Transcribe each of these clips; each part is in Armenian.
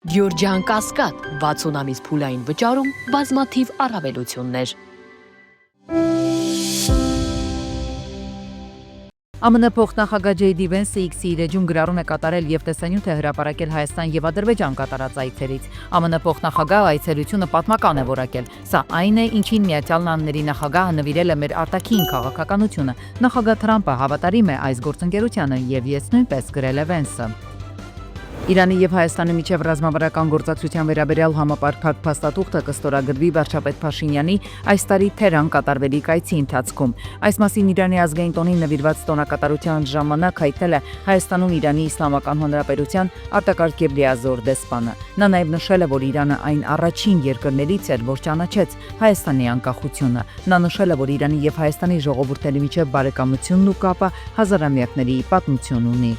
Գյորջյան Կասկադ 60 ամիս փուլային վճարում բազմաթիվ առավելություններ։ ԱՄՆ փոխնախագահ Ջեյդի Վենսը X-ի իր էջում գրառում է կատարել եւ տեսանյութ է հրապարակել Հայաստան եւ Ադրբեջան կատարած այցերից։ ԱՄՆ փոխնախագահ այցելությունը պատմական է որակել։ Սա այն է, ինչին Միացյալ Նահանգների նախագահը նվիրել է մեր արտաքին քաղաքականությունը։ Նախագահ Թրամփը հավատարիմ է այս գործընկերությանը եւ ես նույնպես գրել է Վենսը։ Իրանի եւ Հայաստանի միջև ռազմավարական գործակցության վերաբերյալ համապարփակ փաստաթուղթը կստորագրվի վարչապետ Փաշինյանի այս տարի Թեհրան կատարվելիք այցի ընթացքում։ Այս մասին Իրանի ազգային տոնին նվիրված տոնակատարության ժամանակ հայտնել է Հայաստանում Իրանի Իսլամական Հանրապետության արտակարգ եւ լիազոր դեսպանը։ Նա նաեւ նշել է, որ Իրանը այն առաջին երկրներից էր, որ ճանաչեց Հայաստանի անկախությունը։ Նա նշել է, որ Իրանի եւ Հայաստանի ժողովուրդների միջև բարեկամությունն ու կապը հազարամյակների պատմություն ունի։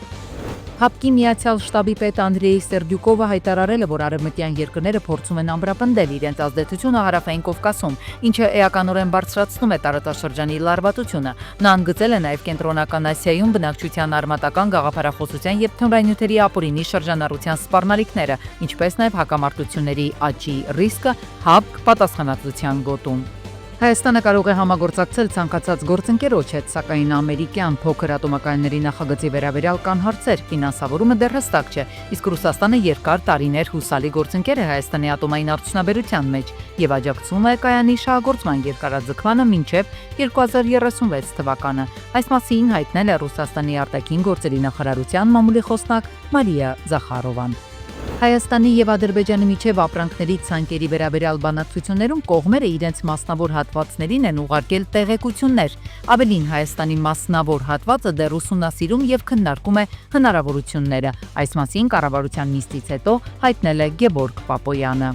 ՀԱՊԿ-ի Միացյալ շտաբի պետ Անդրեյ Սերդյուկովը հայտարարել է, որ արևմտյան երկրները փորձում են ամրապնդել իրենց ազդեցությունը Հարավային Կովկասում, ինչը էականորեն բարձրացնում է տարածաշրջանի լարվածությունը։ Նա ընդգծել է նաև Կենտրոնական Ասիայում բնակչության արմատական գաղափարախոսության եւ թմրանյութերի ապօրինի շրջանառության սպառնալիքները, ինչպես նաև հակամարտությունների աճի ռիսկը ՀԱՊԿ պատասխանատվության գոտում։ Հայաստանը կարող է համագործակցել ցանկացած գործընկերոջ հետ, սակայն ամերիկյան փոքր ատոմակայանների նախագծի վերաբերյալ կան հարցեր, ֆինանսավորումը դեռ հստակ չէ, իսկ Ռուսաստանը երկար տարիներ հուսալի գործընկեր է Հայաստանի ատոմային արդյունաբերության մեջ եւ աջակցում է կայանի շահագործման երկարաձգմանը մինչեւ 2036 թվականը։ Այս մասին հայտնել է Ռուսաստանի արտաքին գործերի նախարարության մամուլի խոսնակ Մարիա Զախարովան։ Հայաստանի եւ Ադրբեջանի միջև ապրանքների ցանկերի վերաբերյալ բանակցություններում կողմերը իրենց մասնավոր հատվածներին են ուղարկել տեղեկություններ։ Ավելին, Հայաստանի մասնավոր հատվածը դեռ ուսումնասիրում եւ քննարկում է հնարավորությունները։ Այս մասին կառավարության նիստից հետո հայտնել է Գեորգ Պապոյանը։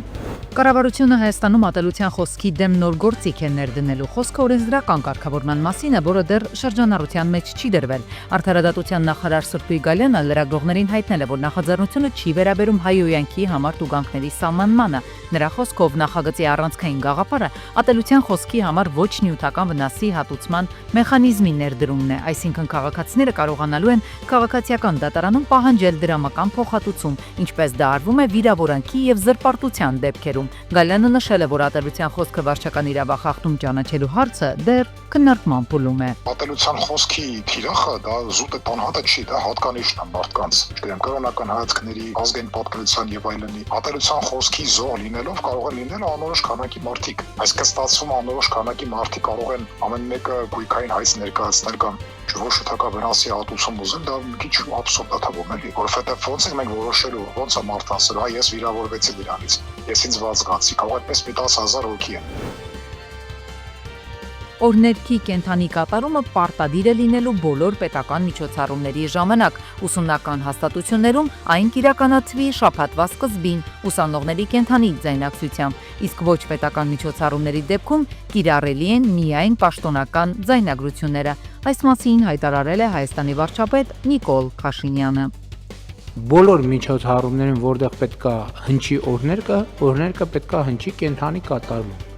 Կառավարությունը Հայաստանում ատելության խոսքի դեմ նոր գործիք է ներդնելու։ Խոսքը օրենսդրական կարգավորման մասին է, որը դեռ շրջանառության մեջ չի դրվել։ Արդարադատության նախարար Սրբի Գալյանը լրագրողներին հայտնել է, որ նախաձեռնությունը չի վերաբերում հայհոյանքի համար տուգանքների սահմանմանը։ Նրա խոսքով նախագծի առանցքային գաղափարը ատելության խոսքի համար ոչ նյութական վնասի հատուցման մեխանիզմի ներդրումն է, այսինքն քաղաքացիները կարողանալու են քաղաքացիական դատարանում պահանջել դրամական փոխհատուցում, ինչպես դա արվում է վիրավորանքի եւ զրպարտության դեպքերում։ Գալյանը նշել է, որ ատելության խոսքը վարչական իրավախախտում ճանաչելու հարցը դեռ քննարկման փուլում է։ Ատելության խոսքի թիրախը դա զուտ է տանհատը չի, դա հատկանիշն է մարդկանց։ Չգիտեմ, կրոնական հայացքների, ազգային պատկերության եւ այլնի։ Ատելության խոսքի զոհ լինելով կարող են լինել անորոշ քանակի մարդիկ։ Այսինքն ստացվում անորոշ քանակի մարդիկ կարող են ամեն մեկը գույքային հայց ներկայացնել կամ ոչ շփոթական վնասի հատուցում ուզեն, դա մի քիչ աբսուրդ է թվում, էլի, որովհետեւ ոնց ենք մենք որոշելու, ոնց է մարդ ասել, հա ես վիրավորվեցի դրանից։ Ես ինձ վազգացի, կարող այդպես մի 10,000 հոգի են։ Օրներքի կենթանի կատարումը պարտադիր է լինելու բոլոր պետական միջոցառումների ժամանակ։ Ուսումնական հաստատություններում այն կիրականացվի շաբաթվա սկզբին ուսանողների կենթանի ձայնակցությամբ, իսկ ոչ պետական միջոցառումների դեպքում կիրառելի են միայն պաշտոնական ձայնագրությունները։ Այս մասին հայտարարել է Հայաստանի վարչապետ Նիկոլ Փաշինյանը։ Բոլոր միջոցառումներում, որտեղ պետքա հնչի օրներքը պետքա հնչի կենթանի կատարում։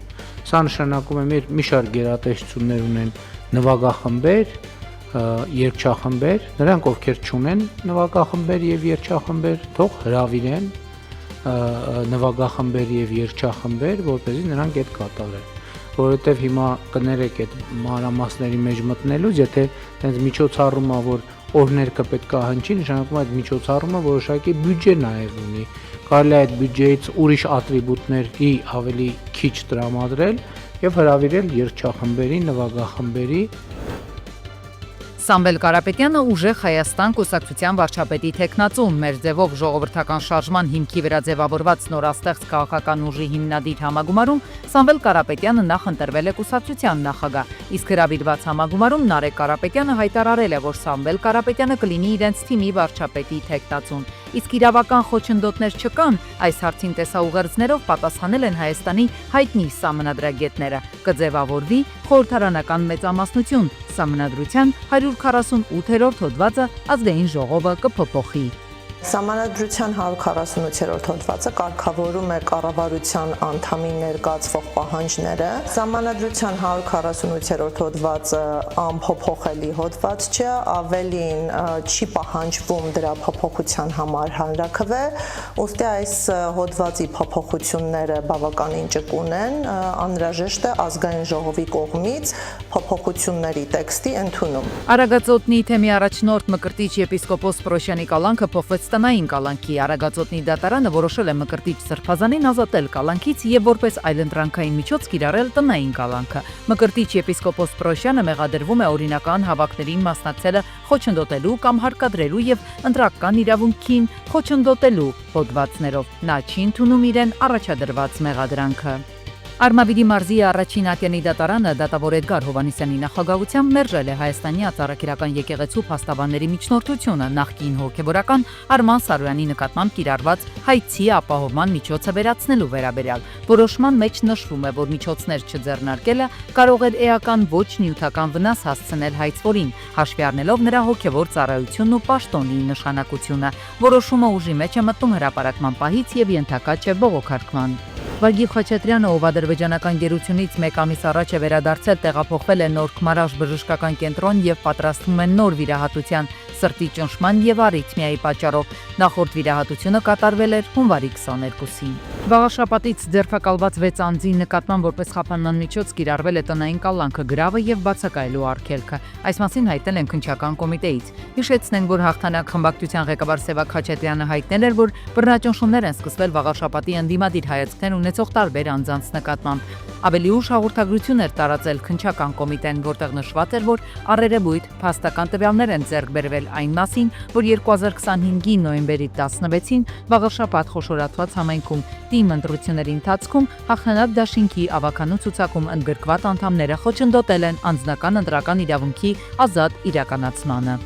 Սա նշանակում է մեր մի շարք գերատեսչություններ ունեն նվագախմբեր, երգչախմբեր, նրանք ովքեր չունեն նվագախմբեր եւ երգչախմբեր, թող հրավիրեն նվագախմբեր եւ երգչախմբեր, որպեսզի նրանք այդ կատարեն, որովհետեւ հիմա կներեք այդ մանրամասների մեջ մտնելուց, եթե այնպես միջոցառումը, որ օրներքը պետքա հնչի, նշանակում է այդ միջոցառումը որոշակի բյուջե նաեւ ունի։ Կարելի է այդ բյուջեից ուրիշ ատրիբուտների ավելի քիչ տրամադրել եւ հրավիրել երգչախմբերի, նվագախմբերի։ Սամվել Կարապետյանը ուժեղ Հայաստան կուսակցության վարչապետի թեկնածուն, մեր ձևով ժողովրդական շարժման հիմքի վրա ձևավորված նորաստեղծ քաղաքական ուժի հիմնադիր համագումարում Սամվել Կարապետյանը նախ ընտրվել է կուսակցության նախագահ, իսկ հրավիրված համագումարում Նարեկ Կարապետյանը հայտարարել է, որ Սամվել Կարապետյանը կլինի իրենց թիմի վարչապետի թեկնածուն։ Իսկ իրավական խոչընդոտներ չկան, այս հարցին տեսաուղերձներով պատասխանել են Հայաստանի հայտնի սահմանադրագետները։ Կձևավորվի խորհրդարանական մեծամասնություն, սահմանադրության 148-րդ հոդվածը ազգային ժողովը կփոփոխի։ Սահմանադրության 148-րդ հոդվածը կարգավորում է կառավարության անդամի ներկայացվող պահանջները։ Սահմանադրության 148-րդ հոդվածը անփոփոխելի հոդված չէ, ավելին չի պահանջվում դրա փոփոխության համար հանրաքվե, ուստի այս հոդվածի փոփոխությունները բավականին ճկուն են, անհրաժեշտ է ազգային ժողովի կողմից փոփոխությունների տեքստի ընդունում։ Արագածոտնի թեմի առաջնորդ Մկրտիչ եպիսկոպոս Պրոշյանի կալանքը փոխվեց տնային կալանքի։ Արագածոտնի դատարանը որոշել է Մկրտիչ Սրբազանին ազատել կալանքից եւ որպես այլընտրանքային միջոց կիրառել տնային կալանքը։ Մկրտիչ եպիսկոպոս Պրոշյանը մեղադրվում է օրինական հավաքներին մասնակցելը խոչընդոտելու կամ հարկադրելու եւ ընտրական իրավունքին խոչընդոտելու հոդվածներով։ Նա չի ընդունում իրեն առաջադրված մեղադրանքը։ Արմավիրի մարզի առաջին ատյանի դատարանը դատավոր Էդգար Հովհաննիսյանի նախագահությամբ մերժել է Հայաստանի Ածառաքերական եկեղեցու փաստաբանների միջնորդությունը նախկին հոգևորական Արման Սարոյանի նկատմամբ կիրառված հայցի ապահովման միջոցը վերացնելու վերաբերյալ։ Որոշման մեջ նշվում է, որ միջոցներ չձեռնարկելը կարող էր էական ոչ նյութական վնաս հասցնել հայցվորին, հաշվի առնելով նրա հոգևոր ծառայությունն ու պաշտոնի նշանակությունը։ Որոշումը ուժի մեջ է մտնում հրապարակման պահից եւ ենթակա չէ բողոքարկման։ Վագիվ Խաչատրյանը, ով ադրբեջանական գերությունից մեկ ամիս առաջ է վերադարձել, տեղափոխվել է Նոր Քմարաշ բժշկական կենտրոն եւ պատրաստվում է նոր վիրահատության սրտի ճնշման եւ արիթմիայի պատճառով։ Նախորդ վիրահատությունը կատարվել էր հունվարի 22-ին։ Վաղաշաբաթից ձերբակալված 6 անձի նկատմամբ որպես խափանման միջոց կիրառվել է տնային կալանքը, գրավը եւ բացակայելու արգելքը։ Այս մասին հայտնել են քննչական կոմիտեից։ Հիշեցնենք, որ հաղթանակ խմբակցության ղեկավար Սևակ Խաչատրյանը հայտնել էր, որ բռնաճնշումներ են սկսվել Վաղաշաբաթի ընդդիմադիր հայացքներ ունեցող տարբեր անձանց նկատմամբ։ Ավելի ուշ հաղորդագրություն էր տարածել քննչական կոմիտեն, որտեղ նշված էր, որ առերևույթ փաստական տվյալներ են ձեռք բերվել այն մասին, որ 2025-ի նոյեմբերի 16-ին Վաղաշաբաթ խոշորատված համայնքում թիմ ընտրությունների ընթացքում հաղթանակ դաշինքի ավականու ցուցակում ընդգրկված անդամները խոչընդոտել են անձնական ընտրական իրավունքի ազատ իրականացմանը։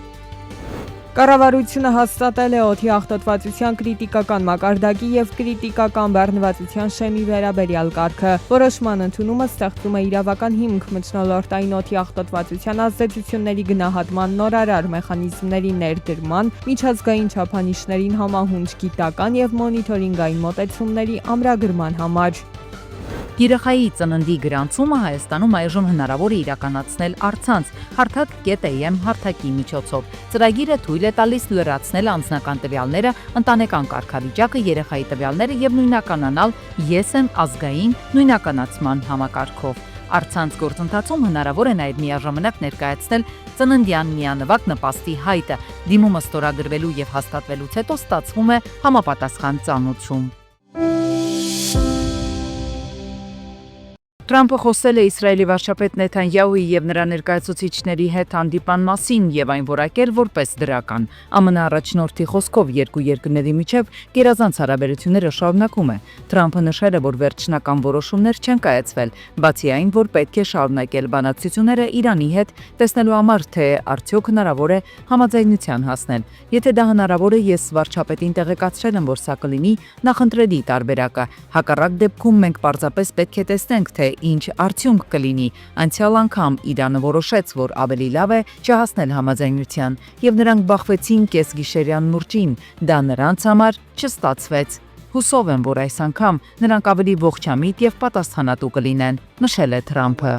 Կառավարությունը հաստատել է օդի աղտոտվածության կրիտիկական մակարդակի եւ կրիտիկական բեռնվածության շեմի վերաբերյալ կարգը։ Որոշման ընդունումը ստեղծում է իրավական հիմք մթնոլորտային օդի աղտոտվածության ազդեցությունների գնահատման նորարար մեխանիզմների ներդրման, միջազգային չափանիշներին համահունչ գիտական եւ մոնիթորինգային մոտեցումների ամրագրման համար։ Երեխայի ծննդի գրանցումը Հայաստանում այժմ հնարավոր է իրականացնել առցանց հարթակ.am հարթակի միջոցով։ Ծրագիրը թույլ է տալիս լրացնել անձնական տվյալները, ընտանեկան կարգավիճակը, երեխայի տվյալները եւ նույնականանալ «Ես եմ» ազգային նույնականացման համակարգով։ Առցանց գործընթացում հնարավոր է նաև միաժամանակ ներկայացնել ծննդյան միանվագ նպաստի հայտը։ Դիմումը ստորագրվելու եւ հաստատվելուց հետո ստացվում է համապատասխան ծանուցում։ Թրամփը խոսել է Իսրայելի վարչապետ Նեթանյահուի եւ նրա ներկայացուցիչների հետ հանդիպան մասին եւ այն որակել որպես դրական։ ԱՄՆ առաջնորդի խոսքով երկու երկրների միջև գերազանց հարաբերությունները շարունակում է։ Թրամփը նշել է, որ վերջնական որոշումներ չեն կայացվել, բացի այն, որ պետք է շարունակել բանակցությունները Իրանի հետ, տեսնելու համար, թե արդյոք հնարավոր է համաձայնության հասնել։ Եթե դա հնարավոր է, ես վարչապետին տեղեկացրել եմ, որ սա կլինի նախընտրելի տարբերակը։ Հակառակ դեպքում մենք պարզապես պետք է տեսնենք, թե ինչ արդյունք կլինի։ Անցյալ անգամ Իրանը որոշեց, որ ավելի լավ է չհասնել համաձայնության, եւ նրանք բախվեցին կեսգիշերյան մուրճին։ Դա նրանց համար չստացվեց։ Հուսով եմ, որ այս անգամ նրանք ավելի ողջամիտ եւ պատասխանատու կլինեն, նշել է Թրամփը։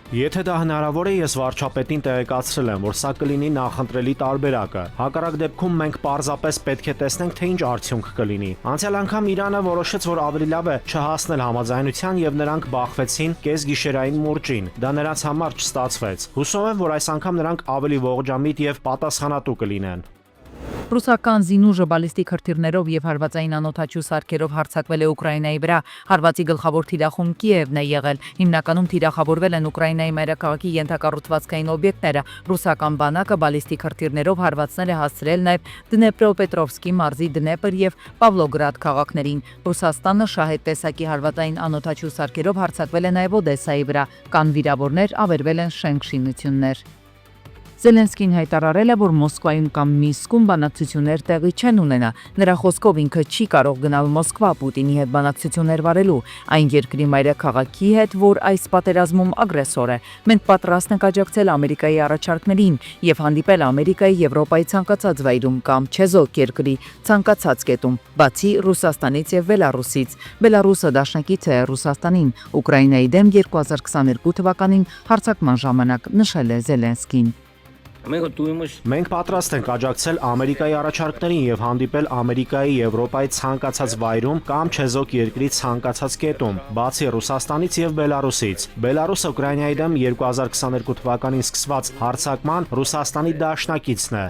Եթե դա հնարավոր է, ես վարչապետին տեղեկացրել եմ, որ սա կլինի նախընտրելի տարբերակը։ Հակառակ դեպքում մենք պարզապես պետք է տեսնենք, թե ինչ արդյունք կլինի։ Անցյալ անգամ Իրանը որոշեց, որ ավելի լավ է չհասնել համաձայնության եւ նրանք բախվեցին կեսգիշերային մուրճին։ Դա նրանց համար չստացվեց։ Հուսով եմ, որ այս անգամ նրանք ավելի ողջամիտ եւ պատասխանատու կլինեն։ Ռուսական զինուժը բալիստիկ հրթիռներով եւ հարվածային անօդաչու սարքերով հարձակվել է Ուկրաինայի վրա։ Հարվածի գլխավոր թիրախում Կիևն է եղել։ Հիմնականում թիրախավորվել են Ուկրաինայի մայրաքաղաքի ենթակառուցվածքային օբյեկտները։ Ռուսական բանակը բալիստիկ հրթիռներով հարվածներ է հասցրել նաեւ Դնեպրոպետրովսկի մարզի Դնեպր եւ Պավլոգրադ քաղաքներին։ Ռուսաստանը շահեդ տեսակի հարվածային անօդաչու սարքերով հարձակվել է նաեւ Օդեսայի վրա։ Կան վիրավորներ, ավերվել են շենք շինություններ։ Զելենսկին հայտարարել է, որ Մոսկվայում կամ Մինսկում բանակցություններ տեղի չեն ունենա։ Նրա խոսքով ինքը չի կարող գնալ Մոսկվա Պուտինի հետ բանակցություններ վարելու, այն երկրի մայրաքաղաքի հետ, որ այս պատերազմում ագրեսոր է։ Մենք պատրաստ ենք աջակցել Ամերիկայի առաջարկներին եւ հանդիպել Ամերիկայի, Եվրոպայի ցանկացած վայրում կամ չեզոք երկրի ցանկացած կետում, բացի Ռուսաստանից եւ Բելարուսից։ Բելարուսը դաշնակից է Ռուսաստանին, Ուկրաինայի դեմ 2022 թվականին հարձակման ժամանակ նշել է Զելենսկին։ Մենք պատրաստ ենք աջակցել Ամերիկայի առաջարկներին եւ հանդիպել Ամերիկայի, Եվրոպայի ցանկացած վայրում կամ չեզոք երկրի ցանկացած կետում, բացի Ռուսաստանից եւ Բելարուսից։ Բելարուսը Ուկրաինայի դեմ 2022 թվականին սկսված հարձակման Ռուսաստանի դաշնակիցն է։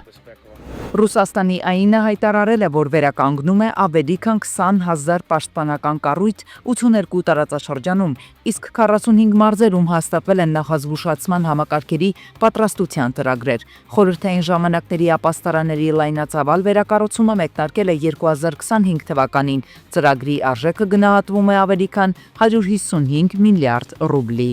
Ռուսաստանի ԱԻՆ-ը հայտարարել է, որ վերականգնում է ավելի քան 20,000 պաշտպանական կառույց 82 տարածաշրջանում, իսկ 45 մարզերում հաստատվել են նախազգուշացման համակարգերի պատրաստության ծրագրեր։ Խորհրդային ժամանակների ապաստարանների լայնածավալ վերակառուցումը մեկնարկել է 2025 թվականին։ Ծրագրի արժեքը գնահատվում է ավելի քան 155 միլիարդ ռուբլի։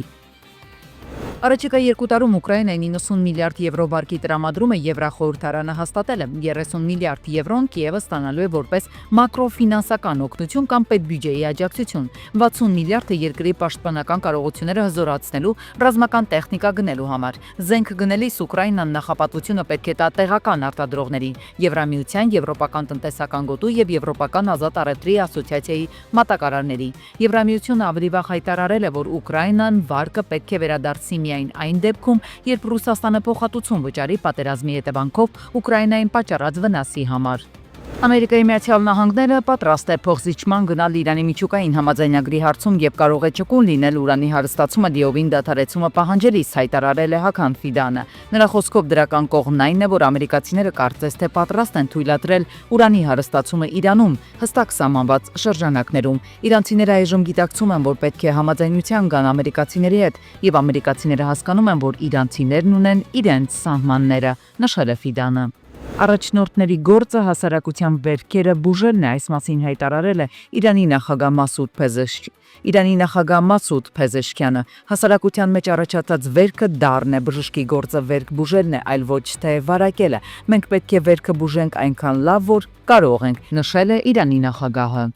Առաջիկա 2 տարում Ուկրաինային 90 միլիարդ եվրո վարկի տրամադրումը Եվրախորհրդարանը հաստատել է։ 30 միլիարդ եվրոն Կիևը ստանալու է որպես մակրոֆինանսական օգնություն կամ պետբյուջեի աջակցություն։ 60 միլիարդը երկրի պաշտպանական կարողությունները հզորացնելու, ռազմական տեխնիկա գնելու համար։ Զենք գնելիս Ուկրաինան նախապատվությունը պետք է տա տեղական արտադրողներին, Եվրամիության, Եվրոպական տնտեսական գոտու եւ Եվրոպական ազատ առևտրի ասոցիացիայի մատակարարներին։ Եվրամիությունը ավելի վաղ հայտարարել է, որ Ուկրաինան վարկը պետք է վերադարձնի միայն այն դեպքում, երբ Ռուսաստանը փոխհատուցում վճարի պատերազմի հետևանքով Ուկրաինային պատճառած վնասի համար։ Ամերիկայի Միացյալ Նահանգները պատրաստ է փոխզիջման գնալ Իրանի միջուկային համաձայնագրի հարցում եւ կարող է ճկուն լինել ուրանի հարստացումը դիովին դադարեցումը պահանջելիս, հայտարարել է Հական Ֆիդանը։ Նրա խոսքով դրական կողմն այն է, որ ամերիկացիները կարծես թե պատրաստ են թույլատրել ուրանի հարստացումը Իրանում հստակ սահմանված շրջանակներում։ Իրանցիները այժմ գիտակցում են, որ պետք է համաձայնության գան ամերիկացիների հետ, եւ ամերիկացիները հասկանում են, որ իրանցիներն ունեն իրենց սահմանները, նշել է Ֆիդանը։ Առաջնորդների գործը հասարակության վերքերը բուժելն է, այս մասին հայտարարել է Իրանի նախագահ Մասուդ Փեզեշքյանը։ Հասարակության մեջ առաջացած վերքը դառն է, բժշկի գործը վերք բուժելն է, այլ ոչ թե վարակելը։ Մենք պետք է վերքը բուժենք այնքան լավ, որ կարող ենք, նշել է Իրանի նախագահը։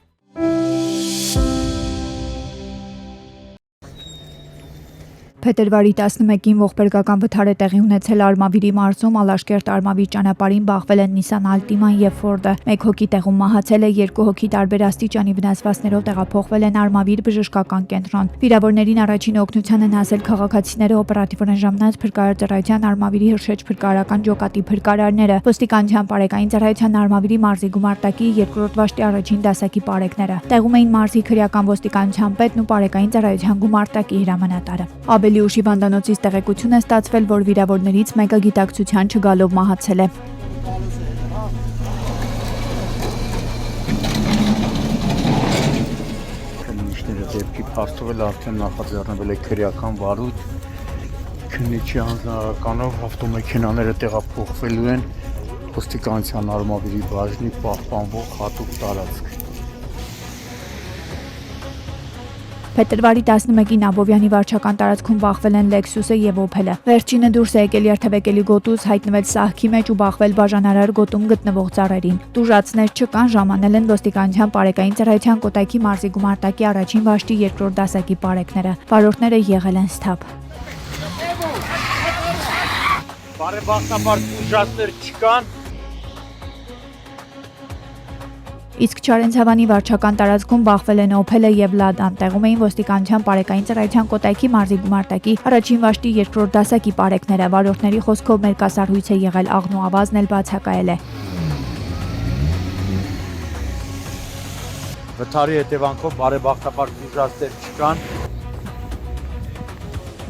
Փետրվարի 11-ին ողբերգական վթար է տեղի ունեցել Արմավիրի մարզում, Ալաշկերտ Արմավիր ճանապարհին բախվել են Nissan Altima եւ Ford-ը։ 1 հոգի տեղում մահացել է, 2 հոգի տարբեր աստիճանի վնասվածքներով տեղափոխվել են Արմավիր բժշկական կենտրոն։ Վիրավորներին առաջին օգնության են հասել քաղաքացիները, օպերատիվորեն ժամանած փրկարար ծառայության Արմավիրի Հրշեջ փրկարարական ջոկատի փրկարարները, ոստիկանության բարեկային ծառայության Արմավիրի մարզի գումարտակի 2-րդ վաշտի առաջին դասակի բարեկները։ Տեղում էին մարզի քրեական ոստիկանության պետն ու բարեկային ծառայության գումարտակի հրամանատարը։ Ավելի ուշ հիվանդանոցից տեղեկություն է ստացվել, որ վիրավորներից մեկը գիտակցության չգալով մահացել է։ Քննիչները դեպքի փաստվել արդեն նախաձեռնվել է քրեական վարույթ։ Քննիչի հանձնարարականով ավտոմեքենաները տեղափոխվելու են ոստիկանության Արմավիրի բաժնի պահպանվող հատուկ տարածք։ Փետրվարի 11-ին Աբովյանի վարչական տարածքում բախվել են Lexus-ը եւ Opel-ը։ Վերջինը դուրս է եկել երթևեկելի գոտուց, հայտնվել սահքի մեջ ու բախվել բաժանարար գոտում գտնվող ծառերին։ Տուժածներ չկան, ժամանել են ոստիկանության բարեկային ծառայության Կոտայքի մարզի գումարտակի առաջին վաշտի 2-րդ դասակի բարեկները։ Վարորդները եղել են սթափ։ Բարեբախտաբար տուժածներ չկան։ Իսկ Չարենցավանի վարչական տարածքում բախվել են Opel-ը եւ Ladan։ Տեղում էին ոստիկանության բարեկային ծառայության Կոտայքի մարզի գումարտակի առաջին վաշտի 2-րդ դասակի բարեկները։ Վարորդների խոսքով մերկասարհույց է եղել, աղնու ավազն էլ բացակայել է։ Վթարի հետևանքով բարեբախտաբար տուժածներ չկան։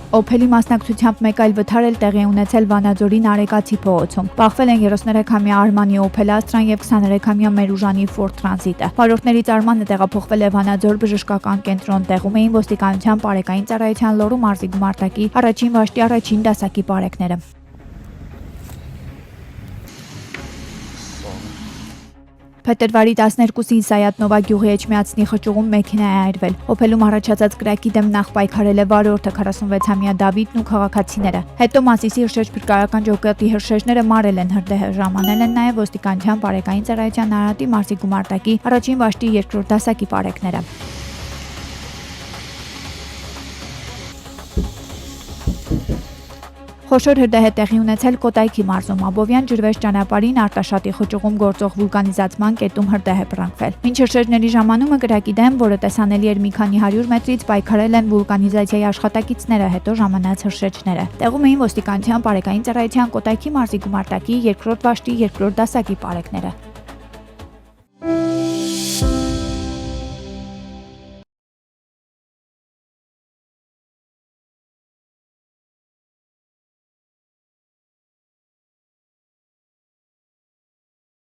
Opel-ի մասնակցությամբ մեկ այլ վթար էլ տեղի ունեցել Վանաձորի Նարեկացի փողոցում։ Բախվել են 33-ամյա Armani Opel Astra-ն եւ 23-ամյա Մերուժանի Ford Transit-ը։ Վարորդներից Armani տեղափոխվել է Վանաձոր բժշկական կենտրոն, տեղում էին ոստիկանության բարեկային ծառայության Լոռու մարզի գումարտակի առաջին վաշտի առաջին դասակի բարեկները։ Փետրվարի 12-ին Սայաթնովա գյուղի Էջմիածնի խճուղում մեքենա է այրվել։ Օփելում առաջացած կրակի դեմ նախ պայքարել է վարորդը 46-ամյա Դավիթն ու քաղաքացիները։ Հետո Մասիսի հրշեջ-փրկարարական ջոկատի հրշեջները մարել են հրդեհը, ժամանել են նաև ոստիկանության բարեկային ծառայության Արարատի Մարսի գումարտակի առաջին վաշտի 2-րդ դասակի բարեկները։ Խոշոր հրդեհ է տեղի ունեցել Կոտայքի մարզում։ Աբովյան ջրվեժ ճանապարհին Արտաշատի խճուղում գործող վուլկանիզացման կետում հրդեհ է բռնկվել։ Մինչ հրշեջների ժամանումը կրակի դեմ, որը տեսանելի էր մի քանի 100 մետրից, պայքարել են վուլկանիզացիայի աշխատակիցները, հետո ժամանած հրշեջները։ Տեղում էին ոստիկանության բարեկային ծառայության Կոտայքի մարզի գումարտակի 2-րդ վաշտի 2-րդ դասակի բարեկները։